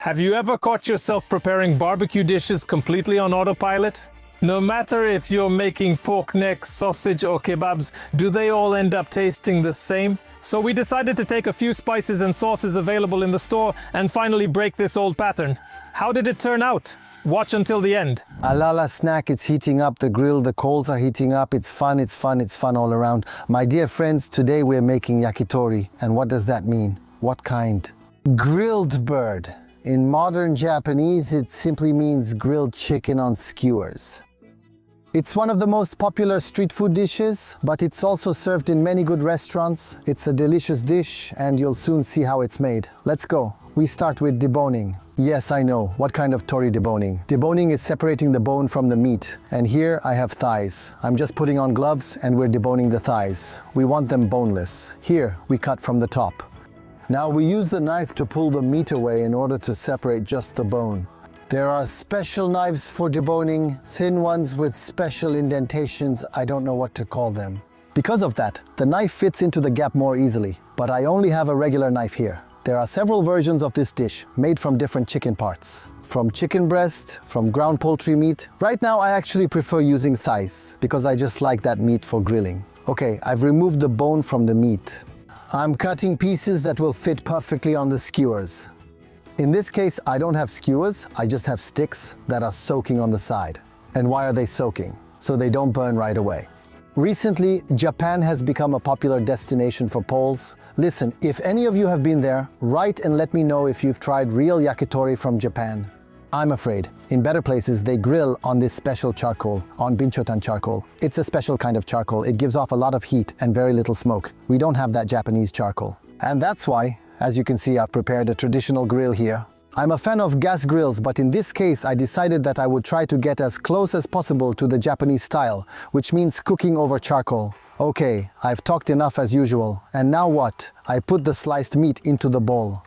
Have you ever caught yourself preparing barbecue dishes completely on autopilot? No matter if you're making pork neck, sausage, or kebabs, do they all end up tasting the same? So we decided to take a few spices and sauces available in the store and finally break this old pattern. How did it turn out? Watch until the end. Alala snack, it's heating up, the grill, the coals are heating up, it's fun all around. My dear friends, today we're making yakitori. And what does that mean? What kind? Grilled bird. In modern Japanese, it simply means grilled chicken on skewers. It's one of the most popular street food dishes, but it's also served in many good restaurants. It's a delicious dish, and you'll soon see how it's made. Let's go. We start with deboning. Yes, I know. What kind of tori deboning? Deboning is separating the bone from the meat. And here I have thighs. I'm just putting on gloves and we're deboning the thighs. We want them boneless. Here, we cut from the top. Now we use the knife to pull the meat away in order to separate just the bone. There are special knives for deboning, thin ones with special indentations. I don't know what to call them. Because of that, the knife fits into the gap more easily, but I only have a regular knife here. There are several versions of this dish, made from different chicken parts. From chicken breast, from ground poultry meat. Right now I actually prefer using thighs, because I just like that meat for grilling. Okay, I've removed the bone from the meat. I'm cutting pieces that will fit perfectly on the skewers. In this case, I don't have skewers, I just have sticks that are soaking on the side. And why are they soaking? So they don't burn right away. Recently, Japan has become a popular destination for Poles. Listen, if any of you have been there, write and let me know if you've tried real yakitori from Japan. I'm afraid, in better places, they grill on this special charcoal, on binchotan charcoal. It's a special kind of charcoal. It gives off a lot of heat and very little smoke. We don't have that Japanese charcoal. And that's why, as you can see, I've prepared a traditional grill here. I'm a fan of gas grills, but in this case, I decided that I would try to get as close as possible to the Japanese style, which means cooking over charcoal. Okay, I've talked enough as usual. And now what? I put the sliced meat into the bowl.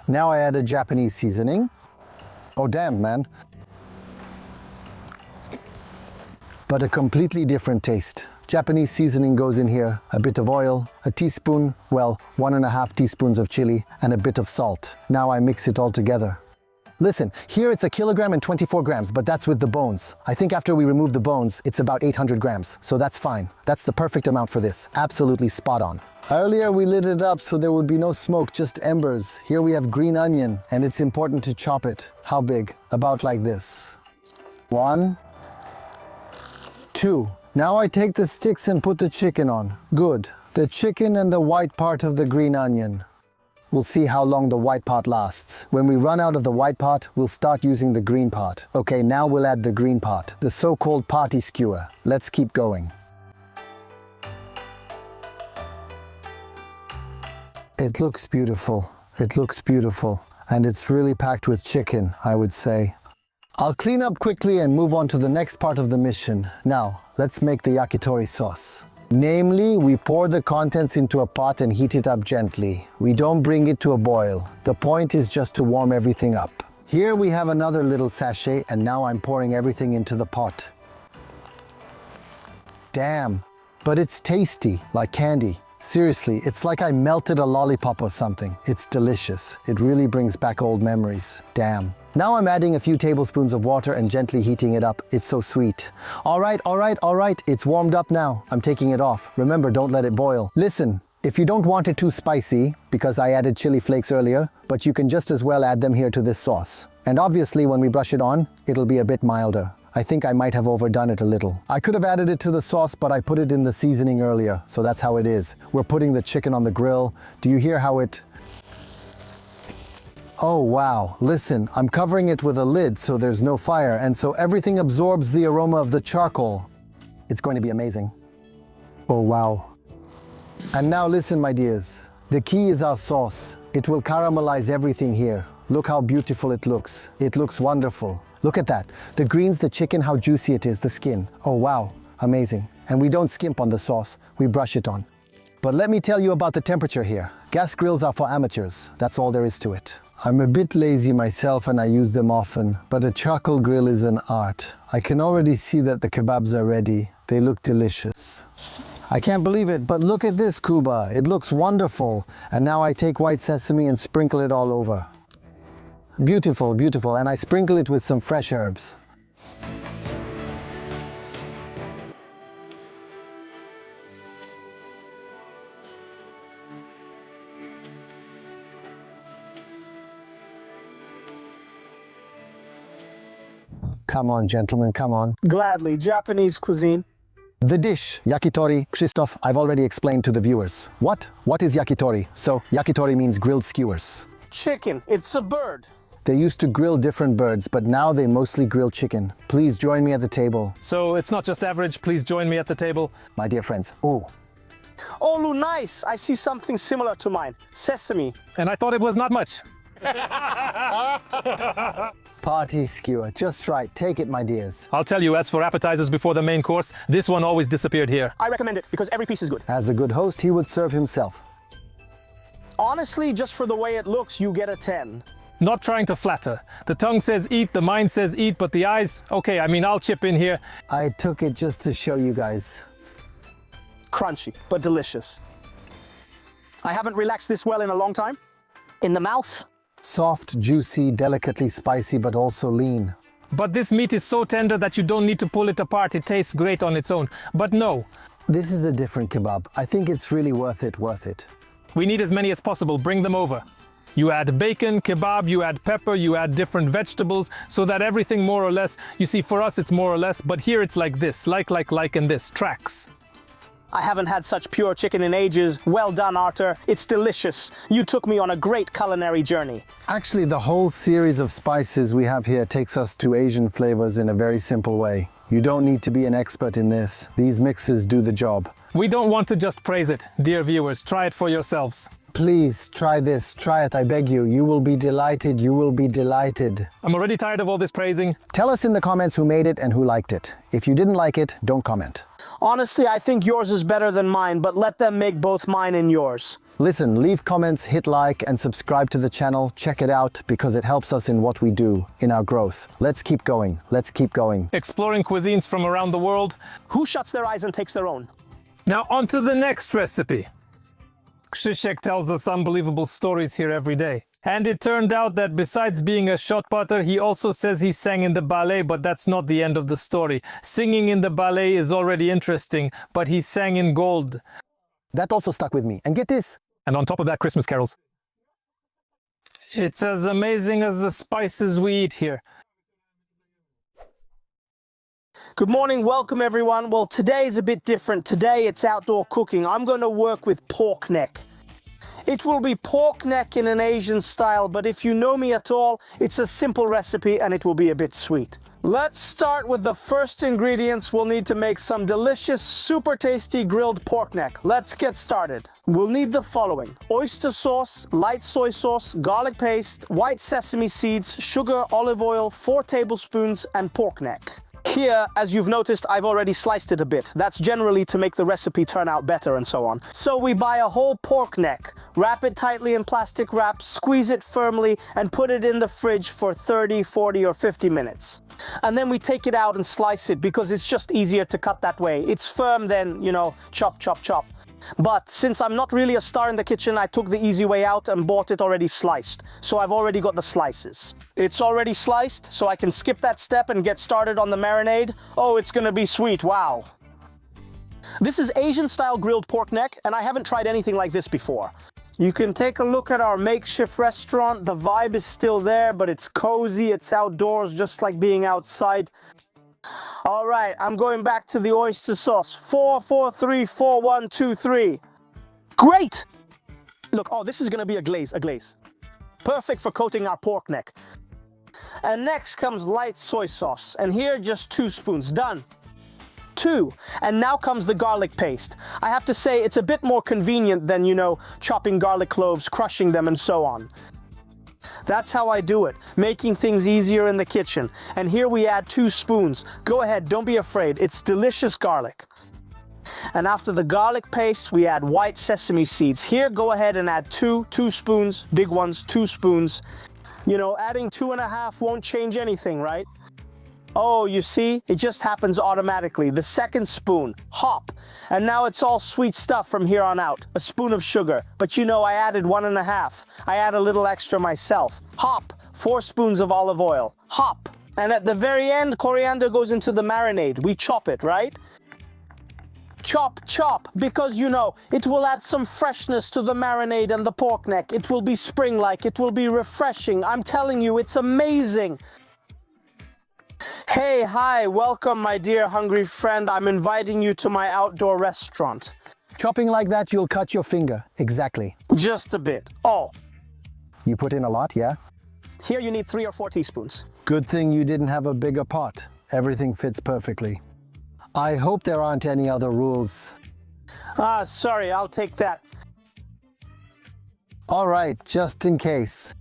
Now I add a Japanese seasoning. Oh damn, man. But a completely different taste. Japanese seasoning goes in here. A bit of oil, a teaspoon, well, 1.5 teaspoons of chili, and a bit of salt. Now I mix it all together. Listen, here it's 1 kilogram and 24 grams, but that's with the bones. I think after we remove the bones, it's about 800 grams, so that's fine. That's the perfect amount for this. Absolutely spot on. Earlier we lit it up so there would be no smoke, just embers. Here we have green onion, and it's important to chop it. How big? About like this. 1, 2. Now I take the sticks and put the chicken on. Good. The chicken and the white part of the green onion. We'll see how long the white part lasts. When we run out of the white part, we'll start using the green part. Okay, now we'll add the green part, the so-called party skewer. Let's keep going. It looks beautiful. It looks beautiful. And it's really packed with chicken, I would say. I'll clean up quickly and move on to the next part of the mission. Now, let's make the yakitori sauce. Namely, we pour the contents into a pot and heat it up gently. We don't bring it to a boil. The point is just to warm everything up. Here we have another little sachet, and now I'm pouring everything into the pot. Damn, but it's tasty, like candy. Seriously, it's like I melted a lollipop or something. It's delicious. It really brings back old memories. Damn. Now I'm adding a few tablespoons of water and gently heating it up. It's so sweet. All right. It's warmed up now. I'm taking it off. Remember, don't let it boil. Listen, if you don't want it too spicy, because I added chili flakes earlier, but you can just as well add them here to this sauce. And obviously, when we brush it on, it'll be a bit milder. I think I might have overdone it a little. I could have added it to the sauce, but I put it in the seasoning earlier, so that's how it is. We're putting the chicken on the grill. Do you hear how it... Oh wow, listen, I'm covering it with a lid so there's no fire, and so everything absorbs the aroma of the charcoal. It's going to be amazing. Oh wow. And now listen, my dears. The key is our sauce. It will caramelize everything here. Look how beautiful it looks. It looks wonderful. Look at that. The greens, the chicken, how juicy it is, the skin. Oh wow, amazing. And we don't skimp on the sauce, we brush it on. But let me tell you about the temperature here. Gas grills are for amateurs. That's all there is to it. I'm a bit lazy myself and I use them often, but a charcoal grill is an art. I can already see that the kebabs are ready. They look delicious. I can't believe it, but look at this, Kuba. It looks wonderful. And now I take white sesame and sprinkle it all over. Beautiful, beautiful. And I sprinkle it with some fresh herbs. Come on, gentlemen, come on. Gladly. Japanese cuisine. The dish, yakitori, Christoph, I've already explained to the viewers. What? What is yakitori? So, yakitori means grilled skewers. Chicken. It's a bird. They used to grill different birds, but now they mostly grill chicken. Please join me at the table. So it's not just average, please join me at the table. My dear friends, oh, Oh, Lou, nice. I see something similar to mine. Sesame. And I thought it was not much. party skewer, just right. Take it, my dears. I'll tell you, as for appetizers before the main course, this one always disappeared here. I recommend it because every piece is good. As a good host, he would serve himself. Honestly, just for the way it looks, you get a 10. Not trying to flatter. The tongue says eat, the mind says eat, but the eyes, okay, I mean, I'll chip in here. I took it just to show you guys. Crunchy, but delicious. I haven't relaxed this well in a long time. In the mouth. Soft, juicy, delicately spicy, but also lean. But this meat is so tender that you don't need to pull it apart. It tastes great on its own. But no, This is a different kebab. I think it's really worth it, we need as many as possible. Bring them over. You add bacon, kebab, you add pepper, you add different vegetables, so that everything more or less, you see, for us it's more or less, but here it's like this, like, and this, tracks. I haven't had such pure chicken in ages. Well done, Arthur. It's delicious. You took me on a great culinary journey. Actually, the whole series of spices we have here takes us to Asian flavors in a very simple way. You don't need to be an expert in this. These mixes do the job. We don't want to just praise it. Dear viewers, try it for yourselves. Please try this, try it, I beg you. You will be delighted, you will be delighted. I'm already tired of all this praising. Tell us in the comments who made it and who liked it. If you didn't like it, don't comment. Honestly, I think yours is better than mine, but let them make both mine and yours. Listen, leave comments, hit like, and subscribe to the channel. Check it out because it helps us in what we do, in our growth. Let's keep going. Let's keep going. Exploring cuisines from around the world. Who shuts their eyes and takes their own? Now on to the next recipe. Krzysiek tells us unbelievable stories here every day. And it turned out that besides being a shot putter, he also says he sang in the ballet, but that's not the end of the story. Singing in the ballet is already interesting, but he sang in gold. That also stuck with me. And get this. And on top of that, Christmas carols. It's as amazing as the spices we eat here. Good morning, welcome everyone. Well, today is a bit different. Today it's outdoor cooking. I'm going to work with pork neck. It will be pork neck in an Asian style, but if you know me at all, it's a simple recipe and it will be a bit sweet. Let's start with the first ingredients. We'll need to make some delicious, super tasty grilled pork neck. Let's get started. We'll need the following: oyster sauce, light soy sauce, garlic paste, white sesame seeds, sugar, olive oil, 4 tablespoons, and pork neck. Here, as you've noticed, I've already sliced it a bit. That's generally to make the recipe turn out better and so on. So we buy a whole pork neck, wrap it tightly in plastic wrap, squeeze it firmly, and put it in the fridge for 30, 40, or 50 minutes. And then we take it out and slice it because it's just easier to cut that way. It's firm then, you know, chop, chop, chop. But since I'm not really a star in the kitchen, I took the easy way out and bought it already sliced. So I've already got the slices. It's already sliced, so I can skip that step and get started on the marinade. Oh, it's gonna be sweet, wow. This is Asian-style grilled pork neck, and I haven't tried anything like this before. You can take a look at our makeshift restaurant. The vibe is still there, but it's cozy, it's outdoors, just like being outside. All right, I'm going back to the oyster sauce. 4, 4, 3, 4, 1, 2, 3. Great! Look, oh, this is gonna be a glaze. Perfect for coating our pork neck. And next comes light soy sauce. And here, just 2 spoons, done. 2. And now comes the garlic paste. I have to say, it's a bit more convenient than, you know, chopping garlic cloves, crushing them, and so on. That's how I do it, making things easier in the kitchen. And here we add 2 spoons. Go ahead, don't be afraid. It's delicious garlic. And after the garlic paste, we add white sesame seeds. Here, go ahead and add 2 spoons, big ones, 2 spoons. You know, adding 2.5 won't change anything, right? Oh, you see, it just happens automatically. The second spoon, hop. And now it's all sweet stuff from here on out. A spoon of sugar. But you know, I added 1.5. I add a little extra myself. Hop. 4 spoons of olive oil. Hop. And at the very end, coriander goes into the marinade. We chop it, right? Chop, chop, because you know, it will add some freshness to the marinade and the pork neck. It will be spring-like, it will be refreshing. I'm telling you, it's amazing. Hey, hi, welcome my dear hungry friend. I'm inviting you to my outdoor restaurant. Chopping like that, you'll cut your finger. Exactly. Just a bit. Oh. You put in a lot, yeah? Here you need 3 or 4 teaspoons. Good thing you didn't have a bigger pot. Everything fits perfectly. I hope there aren't any other rules. Ah, sorry, I'll take that. All right, just in case.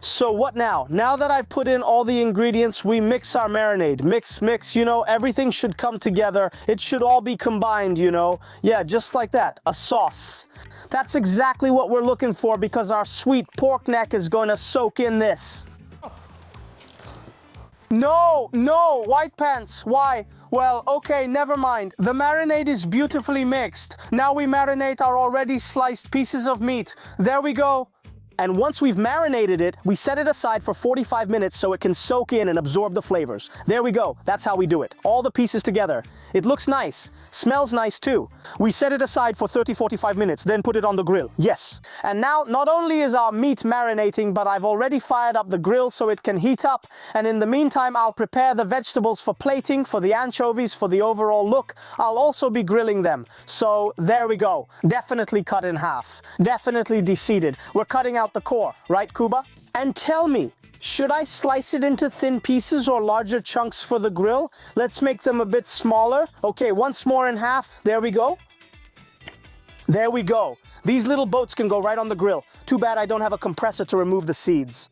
So what now? Now that I've put in all the ingredients, we mix our marinade. Mix, mix, you know, everything should come together. It should all be combined, you know. Yeah, just like that, a sauce. That's exactly what we're looking for because our sweet pork neck is going to soak in this. No, no, white pants, why? Well, okay, never mind. The marinade is beautifully mixed. Now we marinate our already sliced pieces of meat. There we go. And once we've marinated it, we set it aside for 45 minutes so it can soak in and absorb the flavors. There we go. That's how we do it. All the pieces together. It looks nice. Smells nice too. We set it aside for 30-45 minutes, then put it on the grill. Yes. And now, not only is our meat marinating, but I've already fired up the grill so it can heat up. And in the meantime, I'll prepare the vegetables for plating, for the anchovies, for the overall look. I'll also be grilling them. So there we go. Definitely cut in half. Definitely de-seeded. We're cutting out the core, right, Kuba? And tell me, should I slice it into thin pieces or larger chunks for the grill? Let's make them a bit smaller. Okay, once more in half. There we go. There we go. These little boats can go right on the grill. Too bad I don't have a compressor to remove the seeds.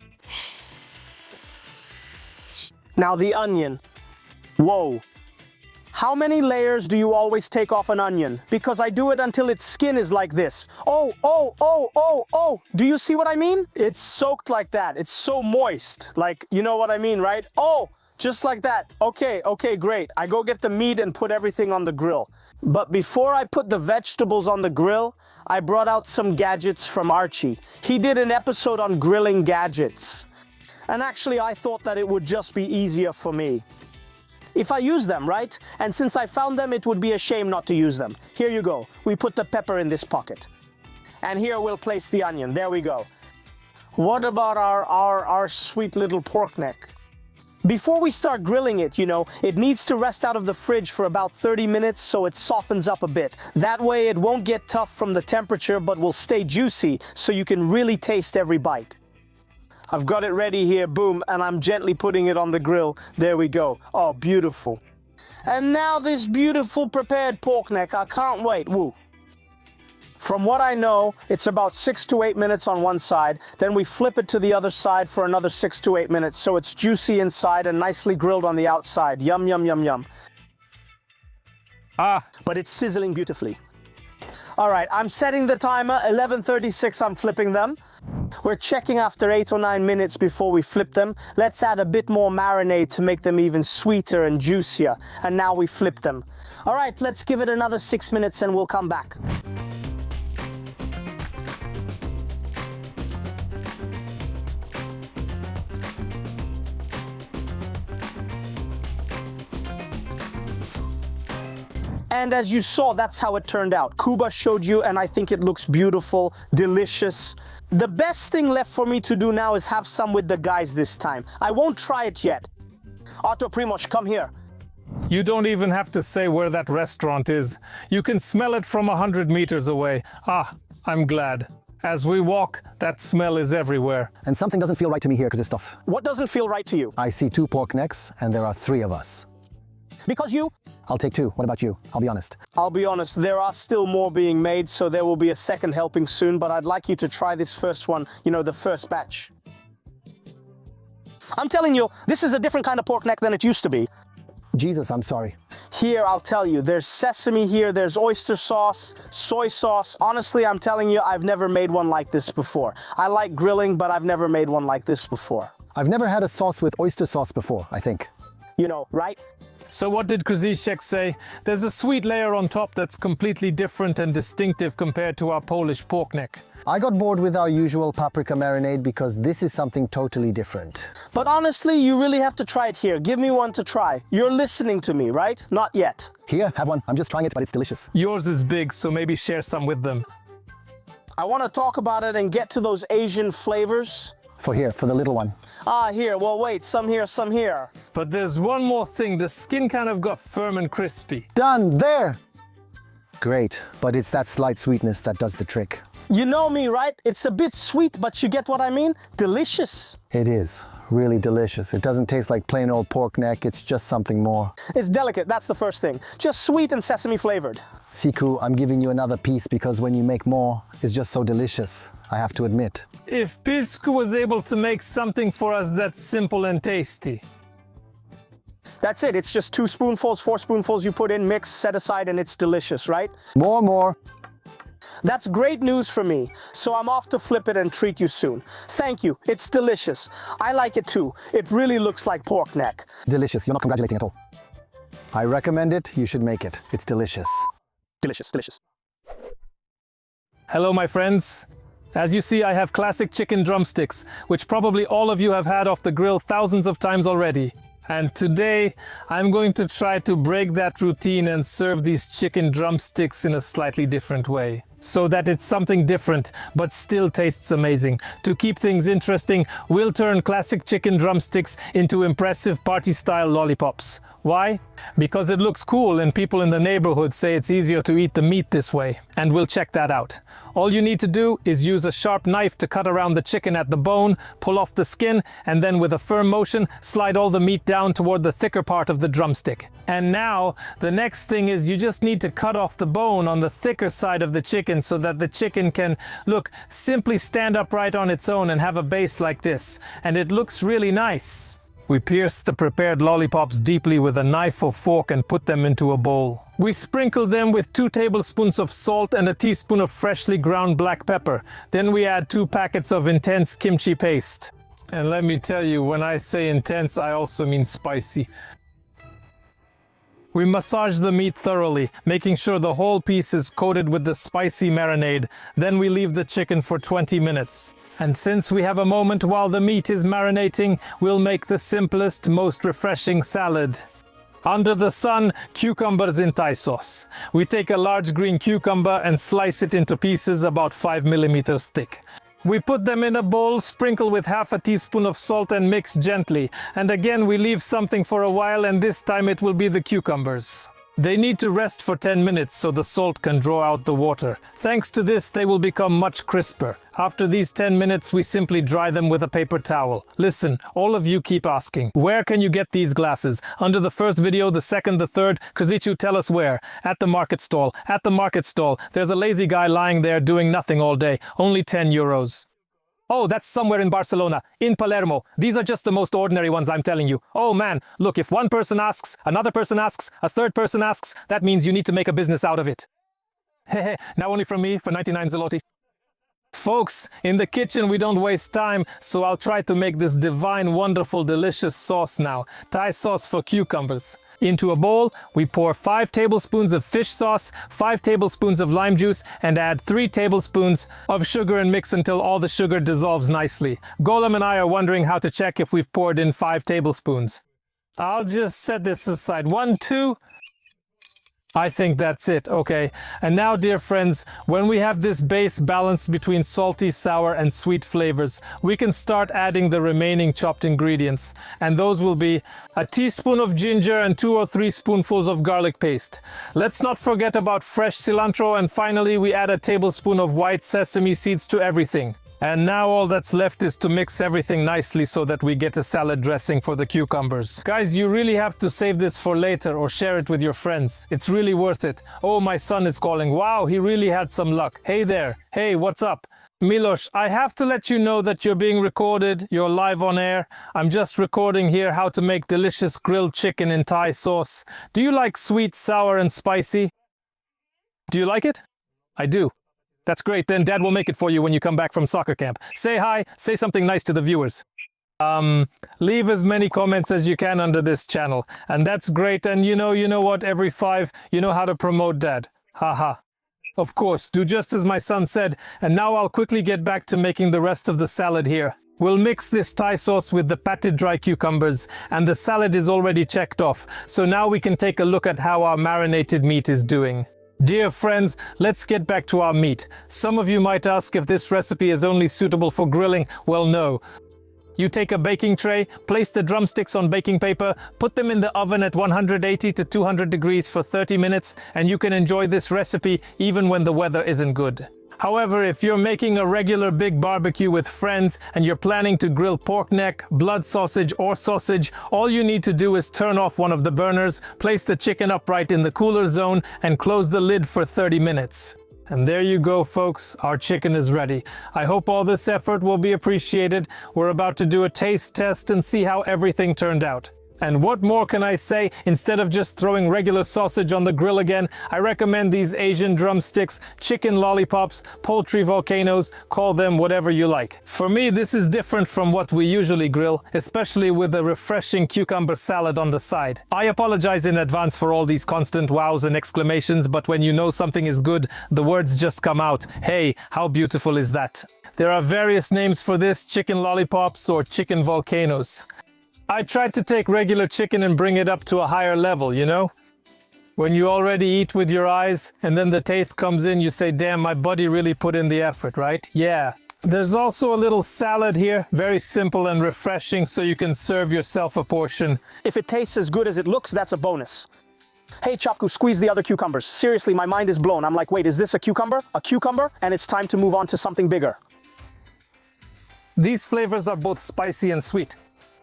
Now the onion. Whoa. How many layers do you always take off an onion? Because I do it until its skin is like this. Oh, oh, oh, oh, oh. Do you see what I mean? It's soaked like that. It's so moist. Like, you know what I mean, right? Oh, just like that. Okay, okay, great. I go get the meat and put everything on the grill. But before I put the vegetables on the grill, I brought out some gadgets from Archie. He did an episode on grilling gadgets. And actually, I thought that it would just be easier for me if I use them, right? And since I found them, it would be a shame not to use them. Here you go. We put the pepper in this pocket. And here we'll place the onion. There we go. What about our sweet little pork neck? Before we start grilling it, you know, it needs to rest out of the fridge for about 30 minutes so it softens up a bit. That way it won't get tough from the temperature, but will stay juicy so you can really taste every bite. I've got it ready here, boom, and I'm gently putting it on the grill. There we go. Oh, beautiful. And now this beautiful prepared pork neck. I can't wait. Woo. From what I know, it's about 6 to 8 minutes on one side. Then we flip it to the other side for another 6 to 8 minutes so it's juicy inside and nicely grilled on the outside. Yum, yum, yum, yum. Ah, But it's sizzling beautifully. All right, I'm setting the timer. 11:36, I'm flipping them. We're checking after 8 or 9 minutes before we flip them. Let's add a bit more marinade to make them even sweeter and juicier. And now we flip them. All right, let's give it another 6 minutes and we'll come back. And as you saw, that's how it turned out. Kuba showed you, and I think it looks beautiful, delicious. The best thing left for me to do now is have some with the guys this time. I won't try it yet. Otto Primoz, come here. you don't even have to say where that restaurant is. You can smell it from 100 meters away. Ah, I'm glad. As we walk, that smell is everywhere. And something doesn't feel right to me here because it's stuff. What doesn't feel right to you? I see 2 pork necks and there are 3 of us. Because you? I'll take 2. What about you? I'll be honest. I'll be honest, there are still more being made, so there will be a second helping soon, but I'd like you to try this first one, you know, the first batch. I'm telling you, this is a different kind of pork neck than it used to be. Jesus, I'm sorry. Here, I'll tell you, there's sesame here, there's oyster sauce, soy sauce. Honestly, I'm telling you, I've never made one like this before. I like grilling, but I've never made one like this before. I've never had a sauce with oyster sauce before, I think. You know, right? So what did Krzysiek say? There's a sweet layer on top that's completely different and distinctive compared to our Polish pork neck. I got bored with our usual paprika marinade because this is something totally different. But honestly, you really have to try it here. Give me one to try. You're listening to me, right? Not yet. Here, have one. I'm just trying it, but it's delicious. Yours is big, so maybe share some with them. I want to talk about it and get to those Asian flavors. For the little one. Ah, here. Well, wait. Some here, some here. But there's one more thing. The skin kind of got firm and crispy. Done, there! Great, but it's that slight sweetness that does the trick. You know me, right? It's a bit sweet, but you get what I mean? Delicious. It is really delicious. It doesn't taste like plain old pork neck, it's just something more. It's delicate, that's the first thing. Just sweet and sesame flavored. Siku, I'm giving you another piece because when you make more, it's just so delicious, I have to admit. If Pisku was able to make something for us that's simple and tasty. That's it. It's just 2 spoonfuls, 4 spoonfuls you put in, mix, set aside, and it's delicious, right? More. That's great news for me. So I'm off to flip it and treat you soon. Thank you. It's delicious. I like it too. It really looks like pork neck. Delicious. You're not congratulating at all. I recommend it. You should make it. It's delicious. Delicious, delicious. Hello, my friends. As you see, I have classic chicken drumsticks, which probably all of you have had off the grill thousands of times already. And today, I'm going to try to break that routine and serve these chicken drumsticks in a slightly different way. So that it's something different, but still tastes amazing. To keep things interesting, we'll turn classic chicken drumsticks into impressive party-style lollipops. Why? Because it looks cool and people in the neighborhood say it's easier to eat the meat this way. And we'll check that out. All you need to do is use a sharp knife to cut around the chicken at the bone, pull off the skin, and then with a firm motion, slide all the meat down toward the thicker part of the drumstick. And now, the next thing is you just need to cut off the bone on the thicker side of the chicken so that the chicken can, look, simply stand upright on its own and have a base like this. And it looks really nice. We pierce the prepared lollipops deeply with a knife or fork and put them into a bowl. We sprinkle them with 2 tablespoons of salt and a teaspoon of freshly ground black pepper. Then we add 2 packets of intense kimchi paste. And let me tell you, when I say intense, I also mean spicy. We massage the meat thoroughly, making sure the whole piece is coated with the spicy marinade. Then we leave the chicken for 20 minutes. And since we have a moment while the meat is marinating, we'll make the simplest, most refreshing salad. Under the sun, cucumbers in Thai sauce. We take a large green cucumber and slice it into pieces about 5 millimeters thick. We put them in a bowl, sprinkle with half a teaspoon of salt and mix gently. And again we leave something for a while, and this time it will be the cucumbers. They need to rest for 10 minutes so the salt can draw out the water. Thanks to this, they will become much crisper. After these 10 minutes, we simply dry them with a paper towel. Listen, all of you keep asking, where can you get these glasses? Under the first video, the second, the third, Krzysiu, tell us where. At the market stall. At the market stall. There's a lazy guy lying there doing nothing all day. Only 10 euros. Oh, that's somewhere in Barcelona, in Palermo. These are just the most ordinary ones, I'm telling you. Oh man, look, if one person asks, another person asks, a third person asks, that means you need to make a business out of it. Hehe, now only from me for 99 zloty. Folks, in the kitchen we don't waste time, so I'll try to make this divine, wonderful, delicious sauce now. Thai sauce for cucumbers. Into a bowl, we pour 5 tablespoons of fish sauce, 5 tablespoons of lime juice, and add 3 tablespoons of sugar and mix until all the sugar dissolves nicely. Golem and I are wondering how to check if we've poured in 5 tablespoons. I'll just set this aside. 1, 2... I think that's it, okay. And now, dear friends, when we have this base balanced between salty, sour, and sweet flavors, we can start adding the remaining chopped ingredients. And those will be a teaspoon of ginger and 2 or 3 spoonfuls of garlic paste. Let's not forget about fresh cilantro, and finally we add a tablespoon of white sesame seeds to everything. And now all that's left is to mix everything nicely so that we get a salad dressing for the cucumbers. Guys, you really have to save this for later or share it with your friends. It's really worth it. Oh, my son is calling. Wow, he really had some luck. Hey there. Hey, what's up? Milos, I have to let you know that you're being recorded. You're live on air. I'm just recording here how to make delicious grilled chicken in Thai sauce. Do you like sweet, sour, and spicy? Do you like it? I do. That's great, then Dad will make it for you when you come back from soccer camp. Say hi, say something nice to the viewers. Leave as many comments as you can under this channel. And that's great. And you know what? Every 5, you know how to promote that. Haha. Of course, do just as my son said. And now I'll quickly get back to making the rest of the salad here. We'll mix this Thai sauce with the patted dry cucumbers, and the salad is already checked off. So now we can take a look at how our marinated meat is doing. Dear friends, let's get back to our meat. Some of you might ask if this recipe is only suitable for grilling. Well, no. You take a baking tray, place the drumsticks on baking paper, put them in the oven at 180 to 200 degrees for 30 minutes, and you can enjoy this recipe even when the weather isn't good. However, if you're making a regular big barbecue with friends and you're planning to grill pork neck, blood sausage, or sausage, all you need to do is turn off one of the burners, place the chicken upright in the cooler zone, and close the lid for 30 minutes. And there you go, folks. Our chicken is ready. I hope all this effort will be appreciated. We're about to do a taste test and see how everything turned out. And what more can I say? Instead of just throwing regular sausage on the grill again, I recommend these Asian drumsticks, chicken lollipops, poultry volcanoes, call them whatever you like. For me, this is different from what we usually grill, especially with a refreshing cucumber salad on the side. I apologize in advance for all these constant wows and exclamations, but when you know something is good, the words just come out. Hey, how beautiful is that? There are various names for this, chicken lollipops or chicken volcanoes. I tried to take regular chicken and bring it up to a higher level, you know? When you already eat with your eyes and then the taste comes in, you say, damn, my body really put in the effort, right? Yeah. There's also a little salad here, very simple and refreshing, so you can serve yourself a portion. If it tastes as good as it looks, that's a bonus. Hey, Chapku, squeeze the other cucumbers. Seriously, my mind is blown. I'm like, wait, is this a cucumber? A cucumber? And it's time to move on to something bigger. These flavors are both spicy and sweet.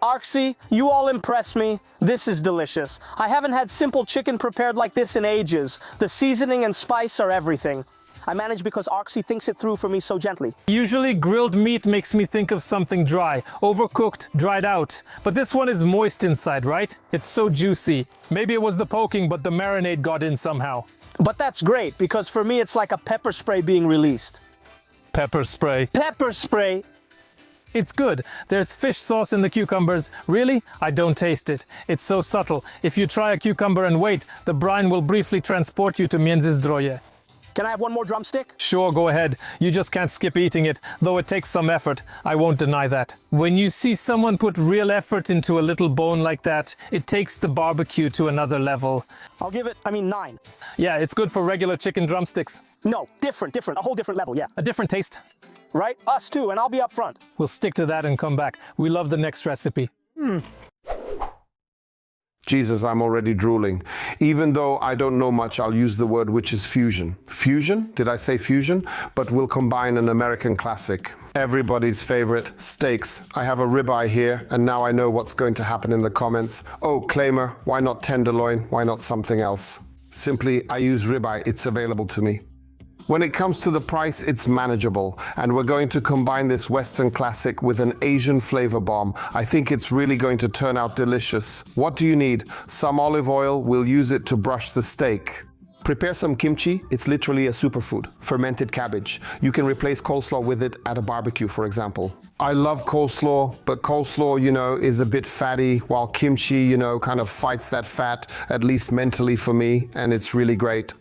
Arksy, you all impress me. This is delicious. I haven't had simple chicken prepared like this in ages. The seasoning and spice are everything. I manage because Arksy thinks it through for me so gently. Usually grilled meat makes me think of something dry, overcooked, dried out. But this one is moist inside, right? It's so juicy. Maybe it was the poking, but the marinade got in somehow. But that's great, because for me it's like a pepper spray being released. Pepper spray. Pepper spray! It's good. There's fish sauce in the cucumbers. Really? I don't taste it. It's so subtle. If you try a cucumber and wait, the brine will briefly transport you to Międzyzdroje. Can I have one more drumstick? Sure, go ahead. You just can't skip eating it, though it takes some effort. I won't deny that. When you see someone put real effort into a little bone like that, it takes the barbecue to another level. I'll give it, 9. Yeah, it's good for regular chicken drumsticks. No, different, a whole different level, yeah. A different taste. Right? Us too, and I'll be up front. We'll stick to that and come back. We love the next recipe. Jesus, I'm already drooling. Even though I don't know much, I'll use the word, which is fusion. Fusion? Did I say fusion? But we'll combine an American classic. Everybody's favorite, steaks. I have a ribeye here, and now I know what's going to happen in the comments. Oh, claimer, why not tenderloin? Why not something else? Simply, I use ribeye. It's available to me. When it comes to the price, it's manageable, and we're going to combine this Western classic with an Asian flavor bomb. I think it's really going to turn out delicious. What do you need? Some olive oil. We'll use it to brush the steak. Prepare some kimchi. It's literally a superfood. Fermented cabbage. You can replace coleslaw with it at a barbecue, for example. I love coleslaw, but coleslaw, is a bit fatty, while kimchi, kind of fights that fat, at least mentally for me, and it's really great.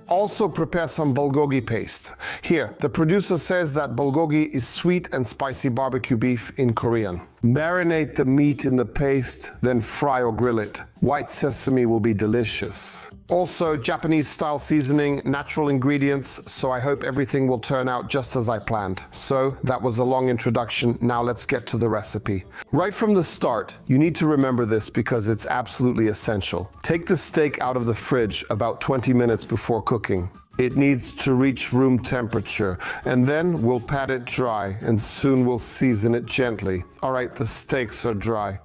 Also prepare some bulgogi paste. Here, the producer says that bulgogi is sweet and spicy barbecue beef in Korean. Marinate the meat in the paste, then fry or grill it. White sesame will be delicious. Also, Japanese-style seasoning, natural ingredients, so I hope everything will turn out just as I planned. So, that was a long introduction. Now let's get to the recipe. Right from the start, you need to remember this because it's absolutely essential. Take the steak out of the fridge about 20 minutes before cooking. It needs to reach room temperature, and then we'll pat it dry, and soon we'll season it gently. All right, the steaks are dry.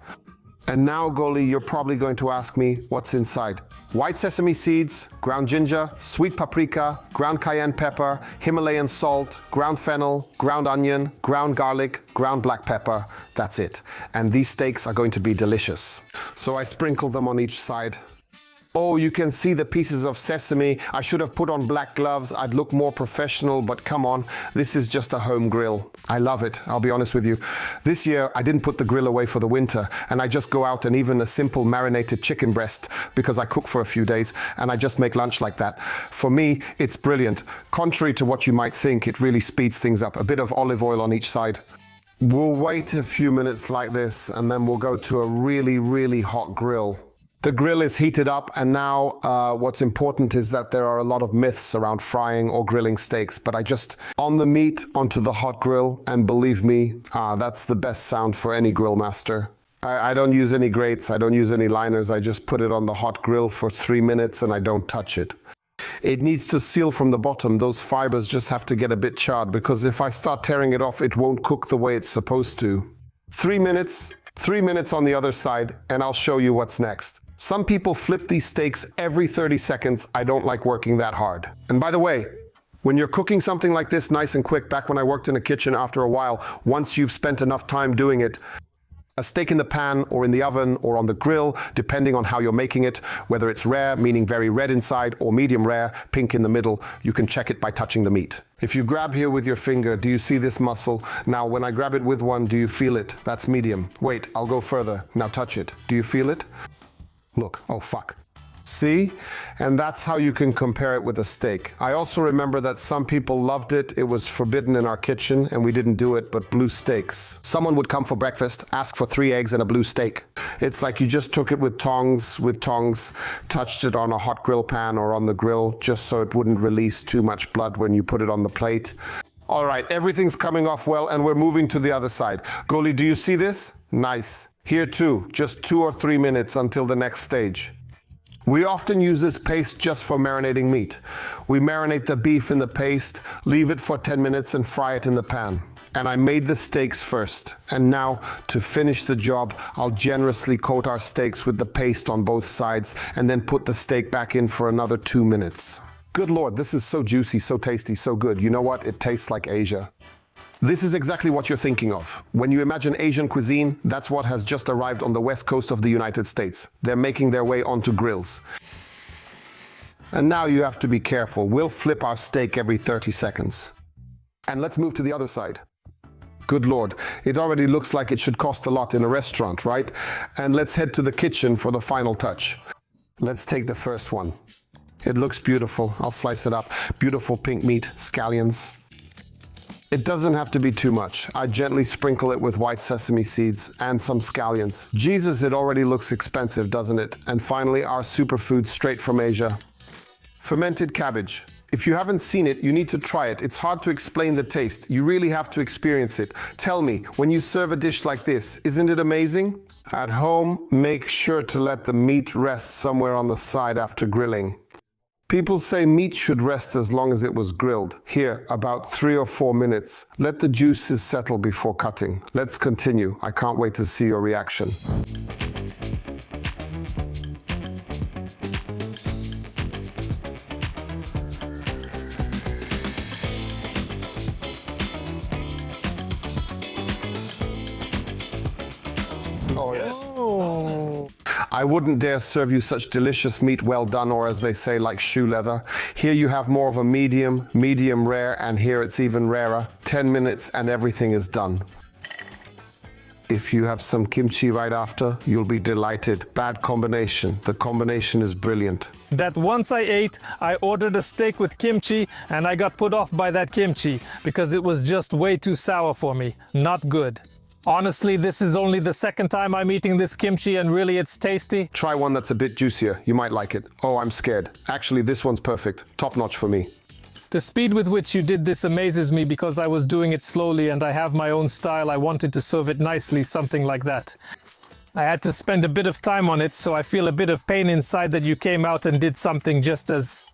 And now, Goli, you're probably going to ask me what's inside. White sesame seeds, ground ginger, sweet paprika, ground cayenne pepper, Himalayan salt, ground fennel, ground onion, ground garlic, ground black pepper. That's it. And these steaks are going to be delicious. So I sprinkle them on each side. Oh, you can see the pieces of sesame. I should have put on black gloves. I'd look more professional, but come on, this is just a home grill. I love it, I'll be honest with you. This year, I didn't put the grill away for the winter, and I just go out and even a simple marinated chicken breast, because I cook for a few days, and I just make lunch like that. For me, it's brilliant. Contrary to what you might think, it really speeds things up. A bit of olive oil on each side. We'll wait a few minutes like this, and then we'll go to a really, really hot grill. The grill is heated up, and now what's important is that there are a lot of myths around frying or grilling steaks, but I just on the meat onto the hot grill, and believe me, that's the best sound for any grill master. I don't use any grates, I don't use any liners, I just put it on the hot grill for 3 minutes and I don't touch it. It needs to seal from the bottom. Those fibers just have to get a bit charred, because if I start tearing it off, it won't cook the way it's supposed to. 3 minutes on the other side, and I'll show you what's next. Some people flip these steaks every 30 seconds. I don't like working that hard. And by the way, when you're cooking something like this nice and quick, back when I worked in a kitchen, after a while, once you've spent enough time doing it, a steak in the pan or in the oven or on the grill, depending on how you're making it, whether it's rare, meaning very red inside, or medium rare, pink in the middle, you can check it by touching the meat. If you grab here with your finger, do you see this muscle? Now, when I grab it with one, do you feel it? That's medium. Wait, I'll go further. Now touch it. Do you feel it? Look, oh fuck. See? And that's how you can compare it with a steak. I also remember that some people loved it. It was forbidden in our kitchen and we didn't do it, but blue steaks. Someone would come for breakfast, ask for 3 eggs and a blue steak. It's like you just took it with tongs, touched it on a hot grill pan or on the grill, just so it wouldn't release too much blood when you put it on the plate. All right, everything's coming off well, and we're moving to the other side. Goli, do you see this? Nice. Here too, just 2 or 3 minutes until the next stage. We often use this paste just for marinating meat. We marinate the beef in the paste, leave it for 10 minutes and fry it in the pan. And I made the steaks first. And now, to finish the job, I'll generously coat our steaks with the paste on both sides and then put the steak back in for another 2 minutes. Good Lord, this is so juicy, so tasty, so good. You know what? It tastes like Asia. This is exactly what you're thinking of. When you imagine Asian cuisine, that's what has just arrived on the west coast of the United States. They're making their way onto grills. And now you have to be careful. We'll flip our steak every 30 seconds. And let's move to the other side. Good Lord, it already looks like it should cost a lot in a restaurant, right? And let's head to the kitchen for the final touch. Let's take the first one. It looks beautiful. I'll slice it up. Beautiful pink meat, scallions. It doesn't have to be too much. I gently sprinkle it with white sesame seeds and some scallions. Jesus, it already looks expensive, doesn't it? And finally, our superfood straight from Asia. Fermented cabbage. If you haven't seen it, you need to try it. It's hard to explain the taste. You really have to experience it. Tell me, when you serve a dish like this, isn't it amazing? At home, make sure to let the meat rest somewhere on the side after grilling. People say meat should rest as long as it was grilled. Here, about 3 or 4 minutes. Let the juices settle before cutting. Let's continue. I can't wait to see your reaction. Oh, yes. Oh. I wouldn't dare serve you such delicious meat well done, or as they say, like shoe leather. Here you have more of a medium rare, and here it's even rarer. 10 minutes and everything is done. If you have some kimchi right after, you'll be delighted. Bad combination. The combination is brilliant. That once I ate, I ordered a steak with kimchi and I got put off by that kimchi because it was just way too sour for me. Not good. Honestly, this is only the second time I'm eating this kimchi and really it's tasty. Try one that's a bit juicier. You might like it. Oh, I'm scared. Actually, this one's perfect. Top notch for me. The speed with which you did this amazes me because I was doing it slowly and I have my own style. I wanted to serve it nicely, something like that. I had to spend a bit of time on it, so I feel a bit of pain inside that you came out and did something just as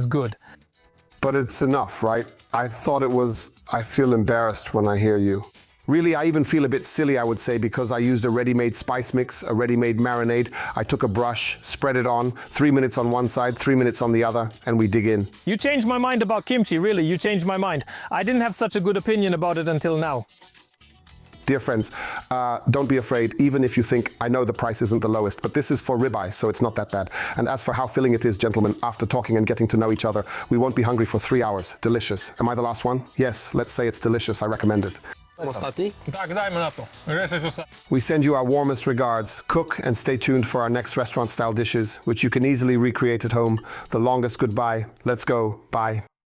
good. But it's enough, right? I feel embarrassed when I hear you. Really, I even feel a bit silly, I would say, because I used a ready-made spice mix, a ready-made marinade. I took a brush, spread it on, 3 minutes on one side, 3 minutes on the other, and we dig in. You changed my mind about kimchi, really, you changed my mind. I didn't have such a good opinion about it until now. Dear friends, don't be afraid, even if you think, I know the price isn't the lowest, but this is for ribeye, so it's not that bad. And as for how filling it is, gentlemen, after talking and getting to know each other, we won't be hungry for 3 hours. Delicious. Am I the last one? Yes, let's say it's delicious. I recommend it. Tak, dajmy na to. Resztę zostawi. We send you our warmest regards. Cook and stay tuned for our next restaurant-style dishes, which you can easily recreate at home. The longest goodbye. Let's go. Bye.